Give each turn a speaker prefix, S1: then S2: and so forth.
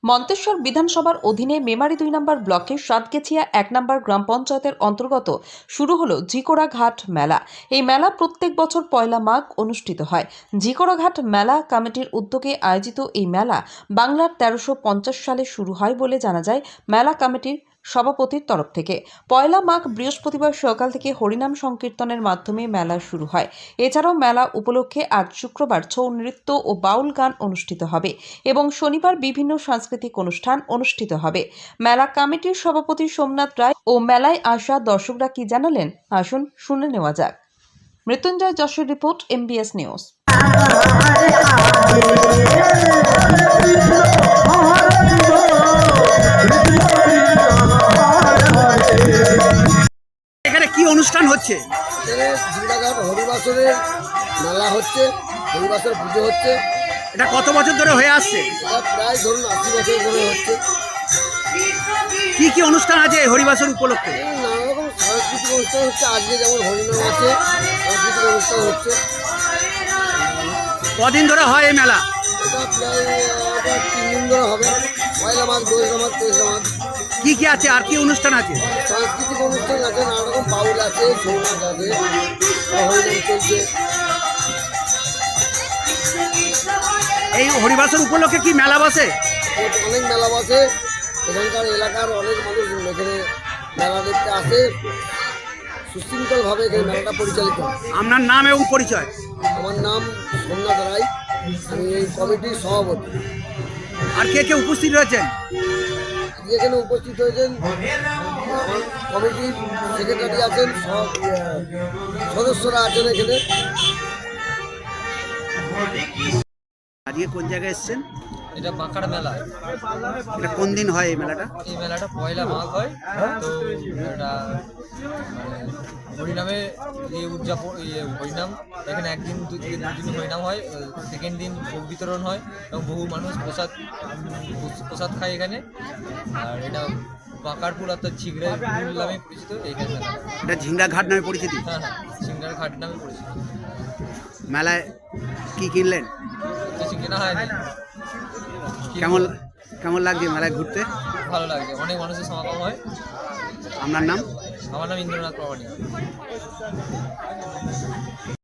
S1: মন্তেশ্বর বিধানসভার অধীনে মেমারি 2 নম্বর ব্লকের সাতগেছিয়া 1 নম্বর গ্রাম পঞ্চায়েতের অন্তর্গত শুরু হলো জিকোড়া ঘাট মেলা। এই মেলা প্রত্যেক বছর পয়লা মাঘ অনুষ্ঠিত হয়। জিকোড়া ঘাট মেলা কমিটির উদ্যোগে আয়োজিত এই মেলা বাংলার 1350 সালে শুরু হয় বলে জানা যায় মেলা কমিটির সভাপতির তরফ থেকে। পয়লা মাঘ বৃহস্পতিবার সকাল থেকে হরিনাম সংকীর্তনের মাধ্যমে মেলা শুরু হয়। এছাড়াও মেলা উপলক্ষে আজ শুক্রবার ছৌ নৃত্য ও বাউল গান অনুষ্ঠিত হবে এবং শনিবার বিভিন্ন সাংস্কৃতিক অনুষ্ঠান অনুষ্ঠিত হবে। মেলা কমিটির সভাপতি সোমনাথ রায় ও মেলায় আসা দর্শকরা কি জানালেন আসুন শুনে নেওয়া যাক। মৃত্যুঞ্জয় যশের রিপোর্ট, MBS নিউজ।
S2: এখানে কি অনুষ্ঠান হচ্ছে?
S3: জিকোড়াঘাট হরিবাসরের মেলা হচ্ছে, হরিবাসর পুজো হচ্ছে।
S2: এটা কত বছর ধরে হয়ে আসছে?
S3: এটা প্রায় ধরুন 80 বছর ধরে হচ্ছে।
S2: কি কি অনুষ্ঠান আছে এই হরিবাসর উপলক্ষে?
S3: নানা রকম সাংস্কৃতিক অনুষ্ঠান হচ্ছে, আজকে যেমন হরিনাম আছে, সাংস্কৃতিক অনুষ্ঠান হচ্ছে।
S2: কদিন ধরে হয় এই মেলা?
S3: এটা প্রায় 3 দিন ধরে হবে। পয়লা মাঘ, দোসরা মাঘ, তেসরা মাঘ।
S2: কি কি আছে আর কি অনুষ্ঠান আছে?
S3: সাংস্কৃতিক অনুষ্ঠান আছে, নানা রকম বাউল আছে, ছৌ নাচ আছে, হরিনাম চলছে।
S2: এই হরিবাসর উপলক্ষে কি মেলা বসে?
S3: অনেক মেলা বসে, এখানকার এলাকার অনেক মানুষ এখানে মেলা দেখতে আসে। সুশৃঙ্খলভাবে এখানে মেলাটা পরিচালিত হয়।
S2: আপনার নাম এবং পরিচয়?
S3: আমার নাম সোমনাথ রায়, আমি এই কমিটির সভাপতি।
S2: আর কে কে উপস্থিত রয়েছেন?
S3: এখানে উপস্থিত হয়েছেন আমার কমিটির সেক্রেটারি আছেন, সব সদস্যরা আছেন এখানে।
S2: আজকে কোন জায়গায় এসেছেন?
S4: এটা বাঁকার মেলা।
S2: এটা কোন দিন হয় এই মেলাটা?
S4: এই মেলাটা পয়লা মাঘ হয়। তো এটা হরিনামে উদযাপন হরিনাম এখানে একদিন দুদিন হরিনাম হয়। সেকেন্ড দিন ভোগ বিতরণ হয় এবং বহু মানুষ প্রসাদ খায় এখানে। আর এটা বাঁকারপুর অর্থাৎ ঝিংড়া নামে পরিচিত এইখানে মেলা।
S2: এটা ঝিংড়া ঘাট নামে পরিচিতি?
S4: হ্যাঁ, ঝিংড়ার ঘাট নামে পরিচিত।
S2: মেলায় কি কিনলেন?
S4: কিছু কেনা হয়নি।
S2: কেমন লাগছে মেলায় ঘুরতে?
S4: ভালো লাগছে, অনেক মানুষের সমাগম হয়।
S2: আপনার নাম?
S4: আমার নাম ইন্দ্রনাথ প্রামাণিক।